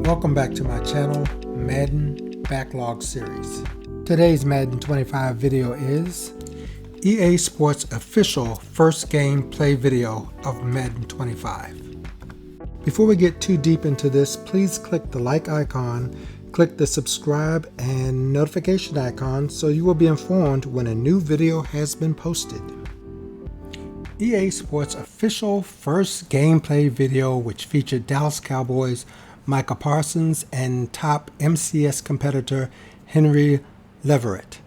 Welcome back to my channel, Madden Backlog Series. Today's Madden 25 video is EA Sports official first gameplay video of Madden 25. Before we get too deep into this, please click the like icon, click the subscribe and notification icon so you will be informed when a new video has been posted. EA Sports official first gameplay video, which featured Dallas Cowboys Micah Parsons and top MCS competitor Henry Leverette.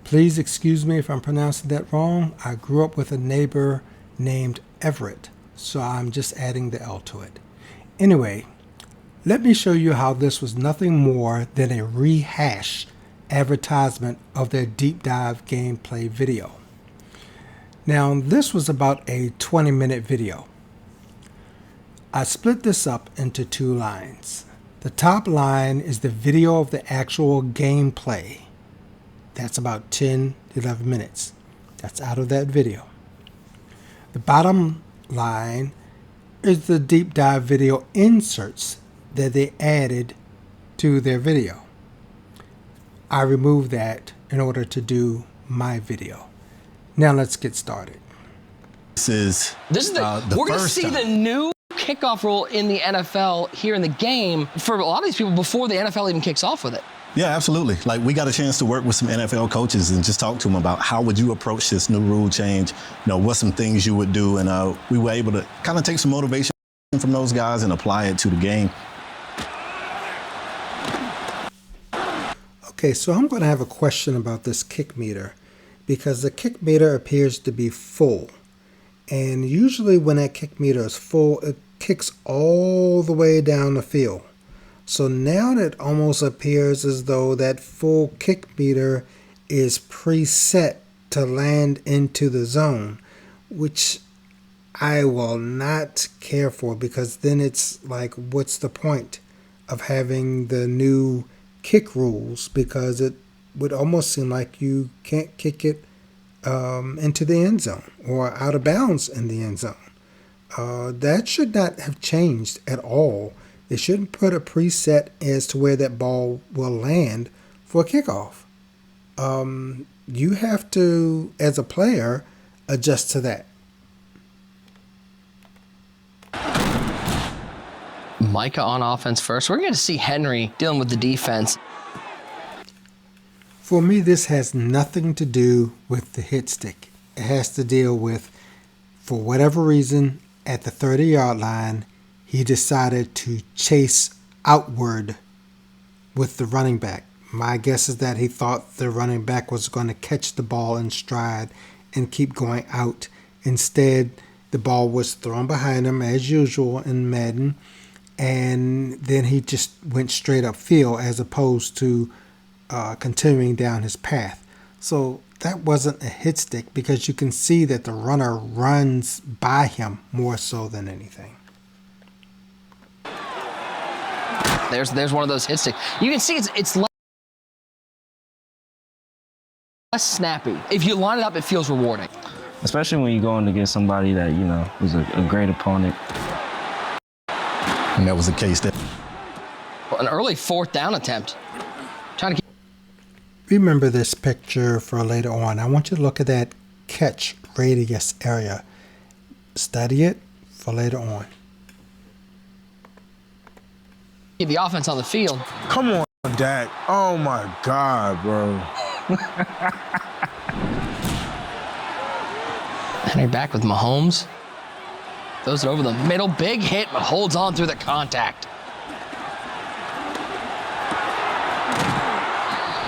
Please excuse me if I'm pronouncing that wrong. I grew up with a neighbor named Everett, so I'm just adding the L to it. Anyway, let me show you how this was nothing more than a rehashed advertisement of their deep dive gameplay video. Now, this was about a 20-minute video. I split this up into two lines. The top line is the video of the actual gameplay. That's about 10-11 minutes. That's out of that video. The bottom line is the deep dive video inserts that they added to their video. I removed that in order to do my video. Now let's get started. This is the we're going to see the new kickoff rule in the NFL here in the game for a lot of these people before the NFL even kicks off with it. Yeah, absolutely. Like, we got a chance to work with some NFL coaches and just talk to them about how would you approach this new rule change, you know, what some things you would do. And we were able to kind of take some motivation from those guys and apply it to the game. Okay, so I'm going to have a question about this kick meter because the kick meter appears to be full. And usually when that kick meter is full, it kicks all the way down the field. So now it almost appears as though that full kick meter is preset to land into the zone, which I will not care for, because then it's like, what's the point of having the new kick rules? Because it would almost seem like you can't kick it into the end zone or out of bounds in the end zone. That should not have changed at all. They shouldn't put a preset as to where that ball will land for a kickoff. You have to, as a player, adjust to that. Micah on offense first. We're going to see Henry dealing with the defense. For me, this has nothing to do with the hit stick. It has to deal with, for whatever reason, at the 30-yard line, he decided to chase outward with the running back. My guess is that he thought the running back was going to catch the ball in stride and keep going out. Instead, the ball was thrown behind him, as usual in Madden, and then he just went straight upfield as opposed to continuing down his path. So that wasn't a hit stick, because you can see that the runner runs by him more so than anything. There's one of those hit sticks. You can see it's less snappy. If you line it up, it feels rewarding. Especially when you're going against somebody that, you know, is a great opponent. And that was the case there. An early fourth down attempt. Trying to keep. Remember this picture for later on. I want you to look at that catch radius area. Study it for later on. Keep the offense on the field. Come on, Dak. Oh, my God, bro. Henry back with Mahomes. Throws it over the middle. Big hit, but holds on through the contact.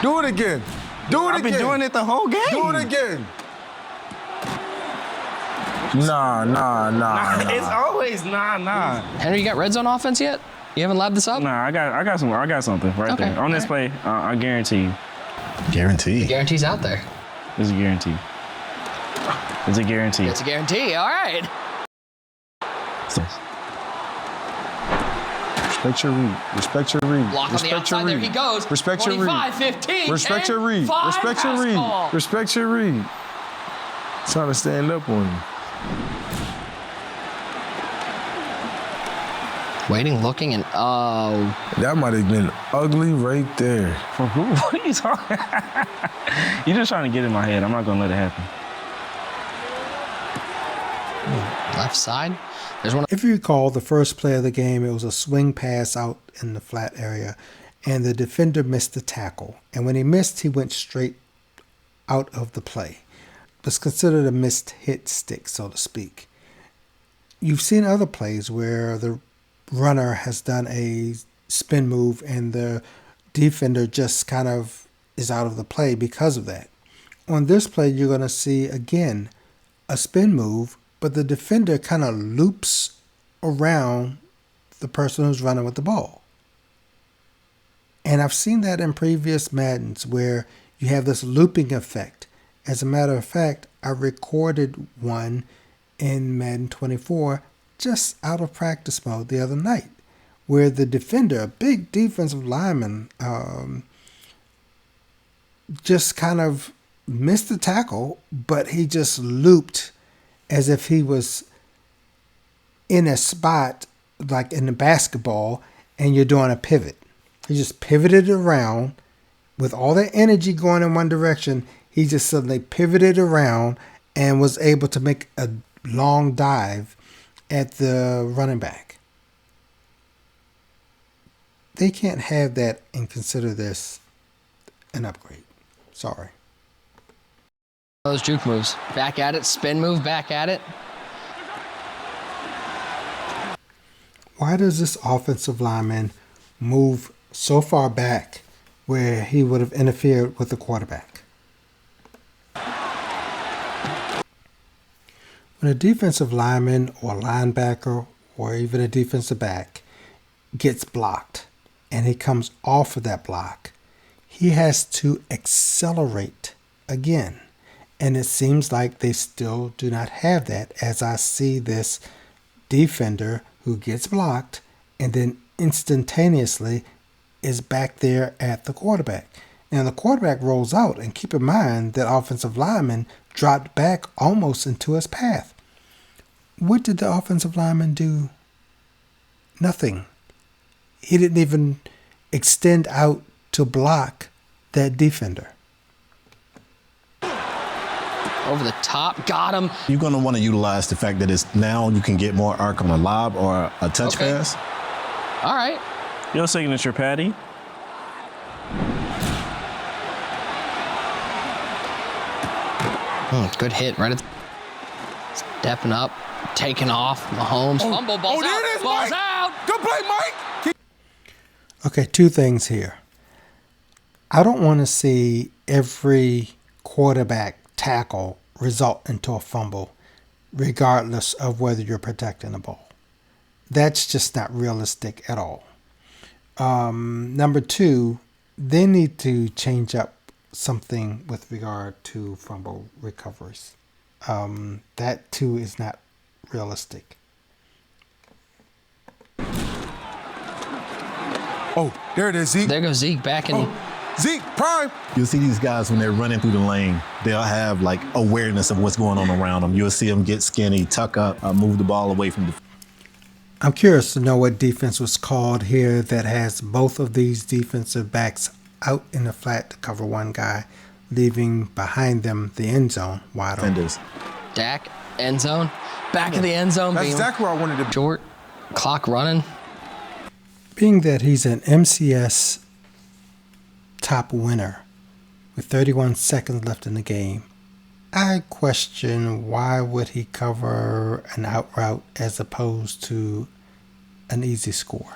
Do it again. Do it again. I've been doing it the whole game. Do it again. Nah. It's always nah. Henry, you got red zone offense yet? You haven't labbed this up? Nah, I got something right there. On this play, I guarantee you. Guarantee. The guarantee's out there. It's a guarantee. It's a guarantee. It's a guarantee. All right. Respect your read. Respect your read. Block on the outside. There he goes. Respect your read. 25, 15, Respect your read. 5, Respect your read. call. Respect your read. Trying to stand up on you. Waiting, looking, and oh. That might have been ugly right there. For who? What are you talking? You're just trying to get in my head. I'm not going to let it happen. Left side. There's one. If you recall, the first play of the game, it was a swing pass out in the flat area, and the defender missed the tackle. And when he missed, he went straight out of the play. It's considered a missed hit stick, so to speak. You've seen other plays where the runner has done a spin move and the defender just kind of is out of the play because of that. On this play, you're going to see, again, a spin move, but the defender kind of loops around the person who's running with the ball. And I've seen that in previous Maddens where you have this looping effect. As a matter of fact, I recorded one in Madden 24 just out of practice mode the other night, where the defender, a big defensive lineman, just kind of missed the tackle, but he just looped as if he was in a spot like in the basketball and you're doing a pivot. He just pivoted around with all that energy going in one direction. He just suddenly pivoted around and was able to make a long dive at the running back. They can't have that and consider this an upgrade. Sorry. Those juke moves. Back at it, spin move, back at it. Why does this offensive lineman move so far back where he would have interfered with the quarterback? When a defensive lineman or linebacker or even a defensive back gets blocked and he comes off of that block, he has to accelerate again. And it seems like they still do not have that, as I see this defender who gets blocked and then instantaneously is back there at the quarterback. Now the quarterback rolls out, and keep in mind that offensive lineman dropped back almost into his path. What did the offensive lineman do? Nothing. He didn't even extend out to block that defender. Over the top, got him. You're going to want to utilize the fact that it's now you can get more arc on a lob or a touch pass. All right. Your signature, Patty. Good hit, right? Stepping up, taking off. Mahomes, fumble, ball's out. There it is, Ball's Mike. out. Good play, Mike. Okay, two things here. I don't want to see every quarterback tackle result into a fumble, regardless of whether you're protecting the ball. That's just not realistic at all. Number two, they need to change up something with regard to fumble recoveries. That too is not realistic. Oh, there it is, Zeke. There goes Zeke back in. Zeke, prime. You'll see these guys when they're running through the lane, they'll have like awareness of what's going on around them. You'll see them get skinny, tuck up, move the ball away from the... I'm curious to know what defense was called here that has both of these defensive backs out in the flat to cover one guy, leaving behind them the end zone wide open. defenders. Dak, end zone. Back of the end zone. That's exactly where I wanted to be. Short, clock running. Being that he's an MCS top winner with 31 seconds left in the game, I question why would he cover an out route as opposed to an easy score.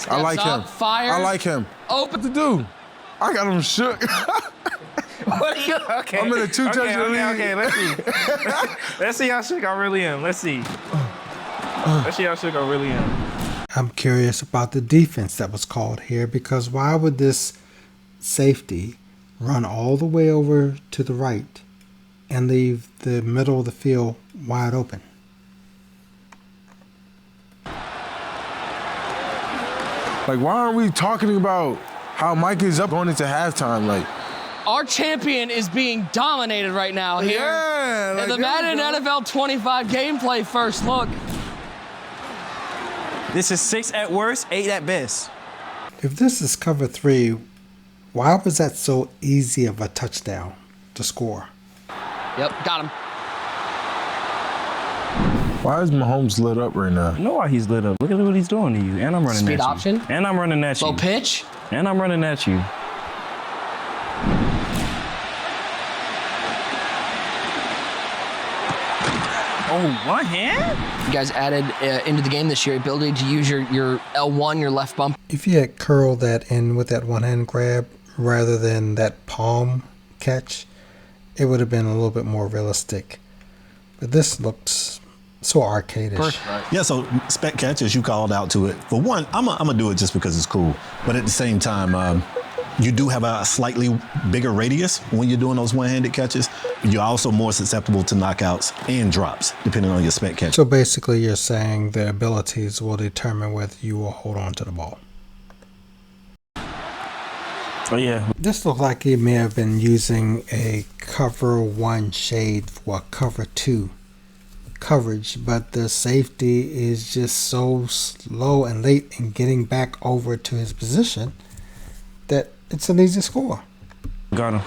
I like him. Fire. I like him. Open. What to do? I got him shook. What are you? Okay. I'm in a two-touch league. Okay, let's see. Let's see how shook I really am. Let's see. Let's see how shook I really am. I'm curious about the defense that was called here, because why would this safety run all the way over to the right and leave the middle of the field wide open? Like, why aren't we talking about how Micah is up going into halftime? Like, Our champion is being dominated right now here. yeah. In the Madden NFL 25 gameplay first look. This is 6 at worst, 8 at best. If this is cover 3, why was that so easy of a touchdown to score? Yep, got him. Why is Mahomes lit up right now? You know why he's lit up. Look at what he's doing to you. And I'm running at you. Speed option. And I'm running at you. Low pitch. And I'm running at you. Oh, one hand? You guys added into the game this year ability to use your L1, your left bump. If you had curled that in with that one-hand grab rather than that palm catch, it would have been a little bit more realistic. But this looks so arcadish. Yeah, so spec catches, you called out to it. For one, I'm gonna do it just because it's cool. But at the same time, you do have a slightly bigger radius when you're doing those one-handed catches. You're also more susceptible to knockouts and drops, depending on your spec catch. So basically you're saying the abilities will determine whether you will hold on to the ball. Oh, yeah. This looks like he may have been using a cover 1 shade for cover 2 coverage, but the safety is just so slow and late in getting back over to his position that it's an easy score. Got him.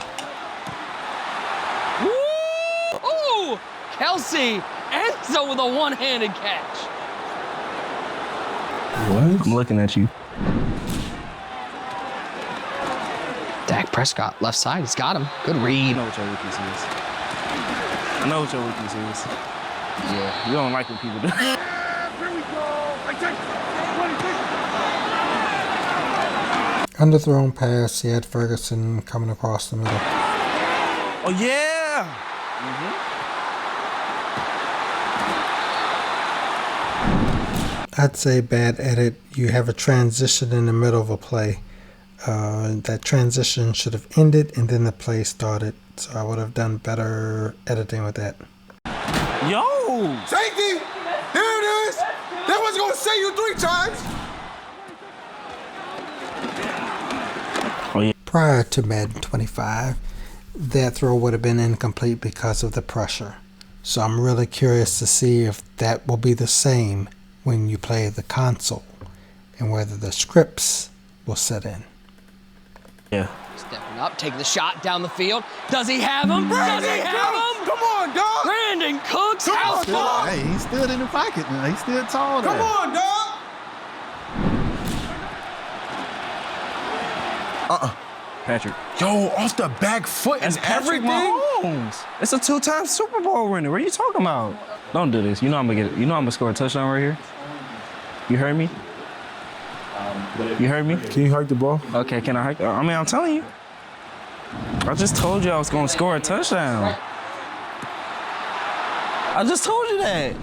Ooh! Kelsey ends up with a one-handed catch. What? I'm looking at you. Dak Prescott, left side. He's got him. Good read. I know what your weakness is. I know what your weakness is. Yeah, you don't like what people do. Underthrown pass, he had Ferguson coming across the middle. Oh, yeah! I'd say bad edit. You have a transition in the middle of a play. That transition should have ended and then the play started. So I would have done better editing with that. Yo! Safety! There it is! That was gonna say you 3 times! Oh, yeah. Prior to Madden 25, that throw would have been incomplete because of the pressure. So I'm really curious to see if that will be the same when you play the console and whether the scripts will set in. Yeah. Stepping up, taking the shot down the field. Does he have him? Does he have him? Come on, dog! Brandon Cooks Come house on, ball. dog! Hey, he stood in the pocket now. He stood tall there. Come on, dog! Patrick. Yo, off the back foot and That's Patrick everything? Mahomes. It's a 2-time Super Bowl winner. What are you talking about? Don't do this. You know I'm gonna get it. You know I'm gonna score a touchdown right here. You heard me? You heard me? Can you hike the ball? Okay, can I hike? I mean, I'm telling you. I just told you I was gonna score a touchdown. I just told you that.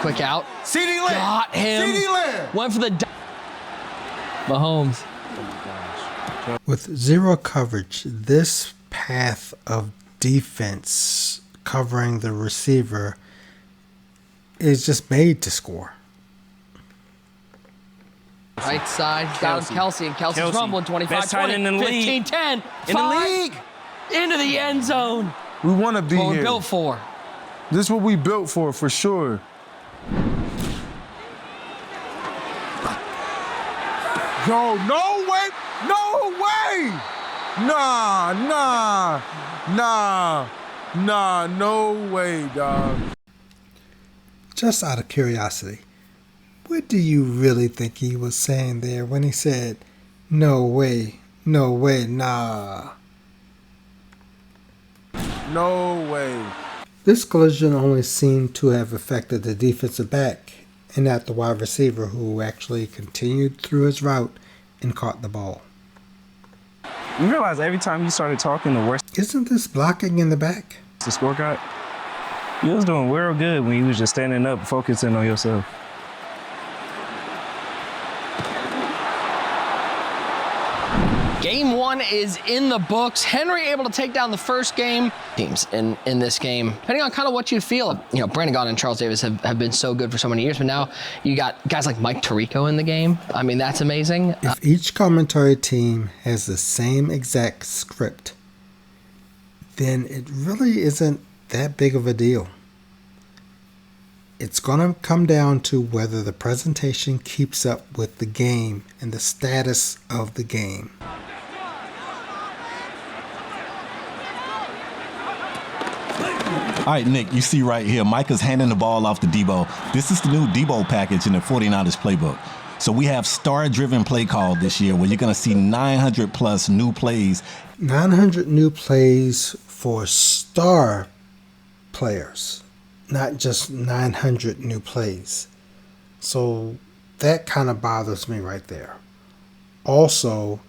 Quick out. CD Lamb! Got him. CD Lamb! Went for the Mahomes. With zero coverage, this path of defense covering the receiver is just made to score. Right side, got him Kelsey, and Kelsey's Kelsey. rumbling 25, Best tight 20, end in the 15, league. 10, In the 5, league. into the end zone. We want to be What we're here. built for. This is what we built for sure. Yo, no way! No way! Nah, no way, dog. Just out of curiosity, what do you really think he was saying there when he said, no way, nah? No way. This collision only seemed to have affected the defensive back and not the wide receiver, who actually continued through his route and caught the ball. You realize every time you started talking, the worse Isn't this blocking in the back? the score got? You was doing real good when you was just standing up, focusing on yourself. Game 1 is in the books. Henry able to take down the first game. Teams in this game, depending on kind of what you feel. You know, Brandon Gaunt and Charles Davis have been so good for so many years, but now you got guys like Mike Tirico in the game. I mean, that's amazing. If each commentary team has the same exact script, then it really isn't that big of a deal. It's going to come down to whether the presentation keeps up with the game and the status of the game. All right, Nick, you see right here, Micah's handing the ball off to Debo. This is the new Debo package in the 49ers playbook. So we have star-driven play call this year where you're going to see 900 plus new plays. 900 new plays for star players, not just 900 new plays. So that kind of bothers me right there. Also,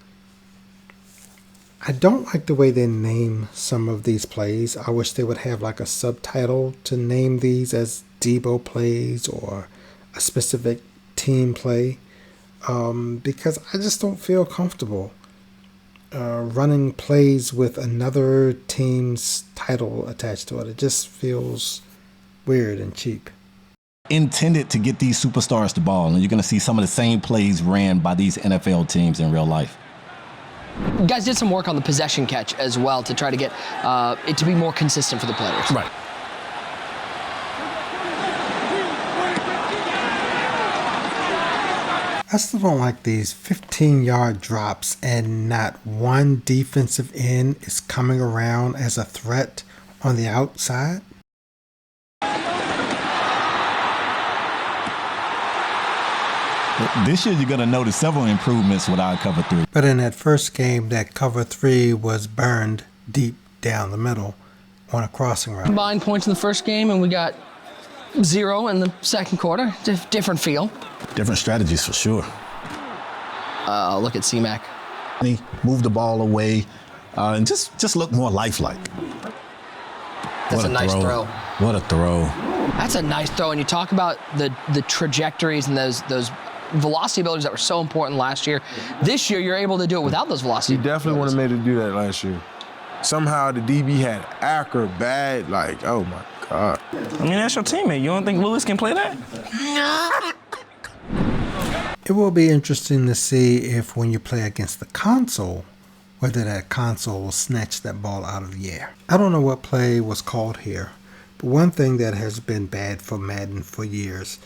I don't like the way they name some of these plays. I wish they would have like a subtitle to name these as Debo plays or a specific team play, because I just don't feel comfortable running plays with another team's title attached to it. It just feels weird and cheap. Intended to get these superstars the ball, and you're going to see some of the same plays ran by these NFL teams in real life. You guys did some work on the possession catch as well to try to get it to be more consistent for the players. Right. I still don't like these 15-yard drops and not one defensive end is coming around as a threat on the outside. This year, you're going to notice several improvements with our cover 3. But in that first game, that cover 3 was burned deep down the middle on a crossing route. Combined points in the first game, and we got 0 in the second quarter. Different feel. Different strategies for sure. Look at C-Mac. He moved the ball away and just look more lifelike. That's a nice throw. What a throw. That's a nice throw, and you talk about the trajectories and those velocity abilities that were so important last year. This year, you're able to do it without those velocity. He definitely would have made it do that last year. Somehow the DB had acrobat, like, oh my God. I mean, that's your teammate. You don't think Willis can play that? It will be interesting to see if when you play against the console, whether that console will snatch that ball out of the air. I don't know what play was called here, but one thing that has been bad for Madden for years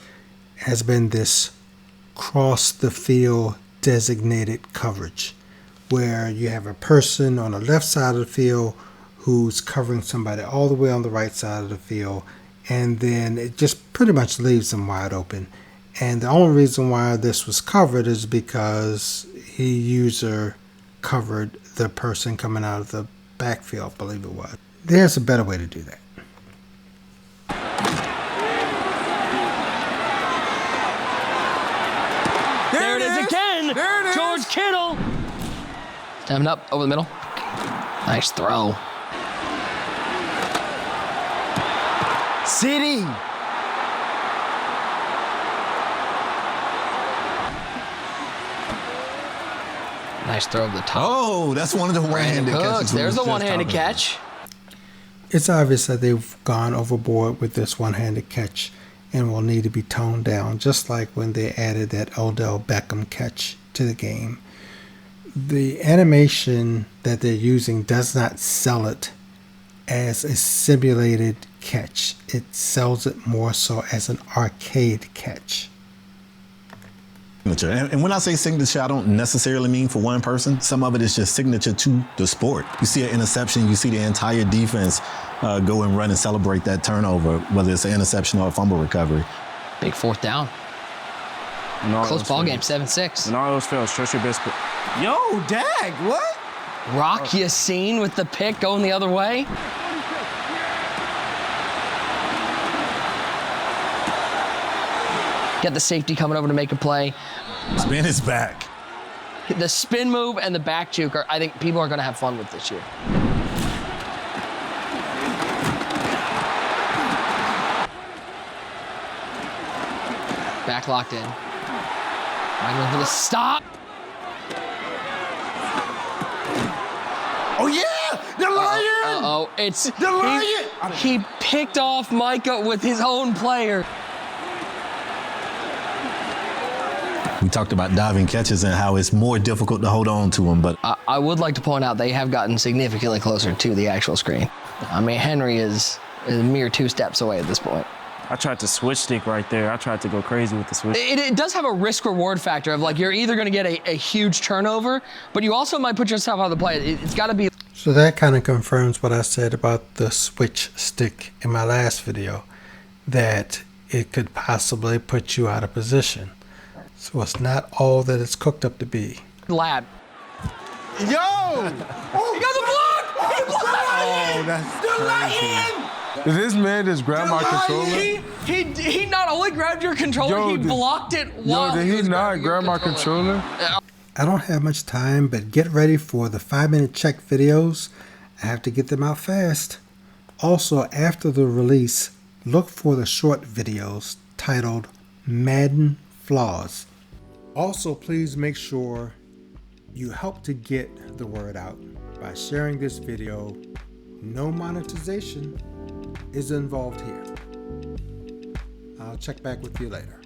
has been this cross the field designated coverage, where you have a person on the left side of the field who's covering somebody all the way on the right side of the field, and then it just pretty much leaves them wide open. And the only reason why this was covered is because he user covered the person coming out of the backfield, I believe it was. There's a better way to do that. There it is again. There it is. George Kittle. Stepping up over the middle. Nice throw. City. Nice throw over the top. Oh, that's one of the one-handed catches. There's the one-handed catch. It's obvious that they've gone overboard with this one-handed catch and will need to be toned down, just like when they added that Odell Beckham catch to the game. The animation that they're using does not sell it as a simulated catch. It sells it more so as an arcade catch. And when I say signature, I don't necessarily mean for one person. Some of it is just signature to the sport. You see an interception, you see the entire defense go and run and celebrate that turnover, whether it's an interception or a fumble recovery. Big fourth down. Close ball game, 7-6. When all those fails, trust your best. Yo, Dag, what? Rock Yassin with the pick going the other way. Got the safety coming over to make a play. Spin his back. The spin move and the back juke I think people are going to have fun with this year. Back locked in. Right for the stop. Oh yeah, the Lion. Uh-oh, it's The Lion. he picked off Micah with his own player. We talked about diving catches and how it's more difficult to hold on to them, but I would like to point out they have gotten significantly closer to the actual screen. I mean, Henry is a mere 2 steps away at this point. I tried to switch stick right there. I tried to go crazy with the switch. It does have a risk-reward factor of like you're either going to get a huge turnover, but you also might put yourself out of the play. It's got to be. So that kind of confirms what I said about the switch stick in my last video, that it could possibly put you out of position. So it's not all that it's cooked up to be. Lad. Yo! He got the block! He blocked! Oh, that's crazy. Did this man just grab my controller? He not only grabbed your controller, he blocked it while did he not grab my controller? I don't have much time, but get ready for the 5-minute check videos. I have to get them out fast. Also, after the release, look for the short videos titled Madden Flaws. Also, please make sure you help to get the word out by sharing this video. No monetization is involved here. I'll check back with you later.